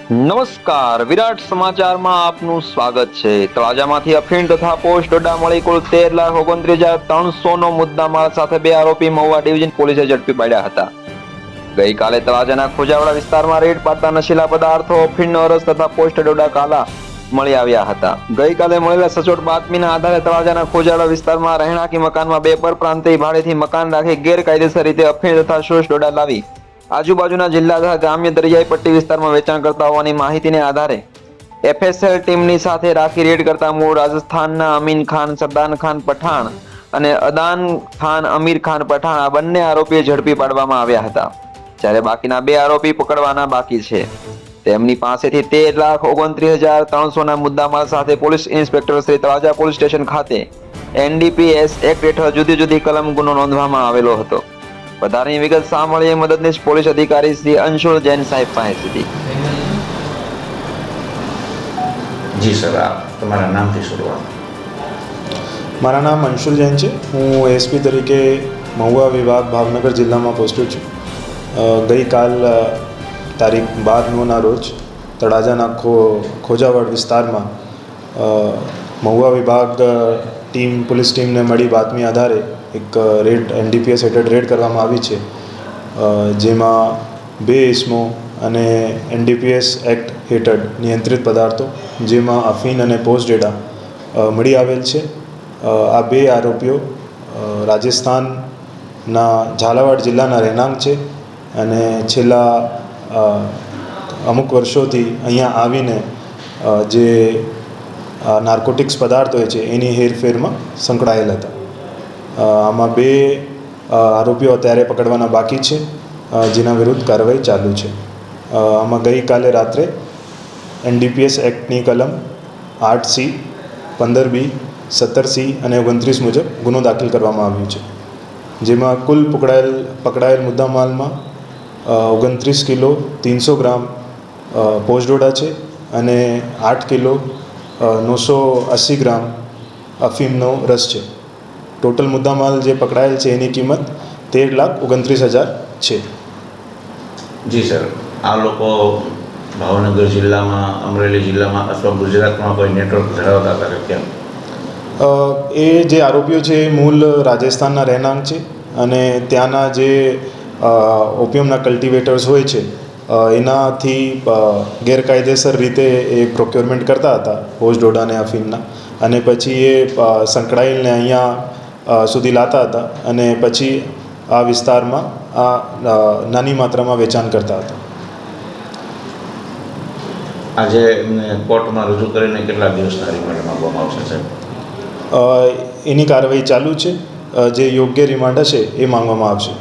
નમસ્કાર, વિરાટ સમાચારમાં આપનું સ્વાગત છે। તળાજામાંથી અફીણ તથા પોસ્ટ ડોડા મળી કુલ 13,29,300 નો મુદ્દામાલ સાથે બે આરોપી મહુવા ડિવિઝન પોલીસે ઝડપી પાડ્યા હતા। ગઈકાલે તળાજાના ખોજાવડા વિસ્તારમાં રેડ પાડતા નશીલા પદાર્થો, અફીણનો રસ તથા પોસ્ટ ડોડા કાલા મળી આવ્યા હતા। ગઈકાલે મળેલા સચોટ બાતમીના આધારે તળાજાના ખોજાવડા વિસ્તારમાં રહેણાંકી મકાનમાં બે પરપ્રાંતીય ભાડેથી મકાન રાખી ગેરકાયદેસર રીતે અફીણ તથા પોસ્ટ ડોડા લાવી આજુબાજુના જિલ્લા તથા ગ્રામ્ય દરિયાઈ પટ્ટી વિસ્તારમાં વેચાણ કરતા હોવાની માહિતીને આધારે એફએસએલ ટીમની સાથે રાખી રેડ કરતા મૂળ રાજસ્થાનના અમીન ખાન સરદાન ખાન પઠાણ અને અદાન ખાન અમીર ખાન પઠાણ આ બંને આરોપીઓ ઝડપી પાડવામાં આવ્યા હતા, જ્યારે બાકીના બે આરોપી પકડવાના બાકી છે। તેમની પાસેથી 13,29,300 ના મુદ્દામાલ સાથે police inspector Shri Talaja police station ખાતે એનડીપીએસ એક્ટ હેઠળ જુદી જુદી કલમ ગુનો નોંધવામાં આવેલો હતો। વધારેની વિગત સાંભળીએ મદદનીશ પોલીસ અધિકારી શ્રી અંશુલ જૈન સાહેબ પાસેથી। જી સર, આપ તમારા નામથી શરૂઆત। મારા નામ અંશુલ જૈન છે। હું એસપી તરીકે મહુવા વિભાગ ભાવનગર જિલ્લામાં પોસ્ટેડ છું। ગઈકાલ તારીખ 12/9ના રોજ તળાજાના ખોજાવડ વિસ્તારમાં મહુવા વિભાગ પોલીસ ટીમને મળી બાતમી આધારે એક રેડ એનડીપીએસ હેઠળ રેડ કરવામાં આવી છે, જેમાં બે ઇસમો અને એનડીપીએસ એક્ટ હેઠળ નિયંત્રિત પદાર્થો જેમાં અફીણ અને પોસ્ટ ડોડા મળી આવેલ છે। આ બે આરોપીઓ રાજસ્થાનના ઝાલાવાડ જિલ્લાના રહેણાંક છે અને છેલ્લા અમુક વર્ષોથી અહીંયા આવીને જે નાર્કોટિક્સ પદાર્થ હોય છે એની હેરફેરમાં સંકળાયેલ હતા। આમાં બે આરોપીઓ અત્યારે પકડવાના બાકી છે, જેના વિરુદ્ધ કાર્યવાહી ચાલુ છે। આમાં ગઈકાલે રાત્રે એનડીપીએસ એક્ટની કલમ 8C, 15B, 17C અને 29 મુજબ ગુનો દાખલ કરવામાં આવ્યો છે, જેમાં કુલ પકડાયેલ મુદ્દામાલમાં 29 કિલો 300 ગ્રામ પોસ્ટ ડોડા છે અને 8 કિલો 980 ગ્રામ અફીમનો રસ છે। ટોટલ મુદ્દામાલ જે પકડાયેલ છે એની કિંમત 13,29,000 છે। જી સર, આ લોકો ભાવનગર જિલ્લામાં, અમરેલી જિલ્લામાં અથવા ગુજરાતમાં કોઈ નેટવર્ક ધરાવતા હતા કે કેમ? એ જે આરોપીઓ છે એ મૂળ રાજસ્થાનના રહેણાંક છે અને ત્યાંના જે ઓપિયમના કલ્ટિવેટર્સ હોય છે એનાથી ગેરકાયદેસર રીતે એ પ્રોક્યોરમેન્ટ કરતા હતા પોસ્ટ ડોડા અને અફીણના, અને પછી એ સંકળાયેલને અહીંયા સુધી લાવતા હતા અને પછી આ વિસ્તારમાં નાની માત્રામાં વેચાણ કરતા હતા। આજે એમને કોર્ટમાં રજૂ કરીને કેટલા દિવસના રિમાન્ડ માંગવામાં આવશે સાહેબ? એની કાર્યવાહી ચાલુ છે, જે યોગ્ય રિમાન્ડ હશે એ માંગવામાં આવશે।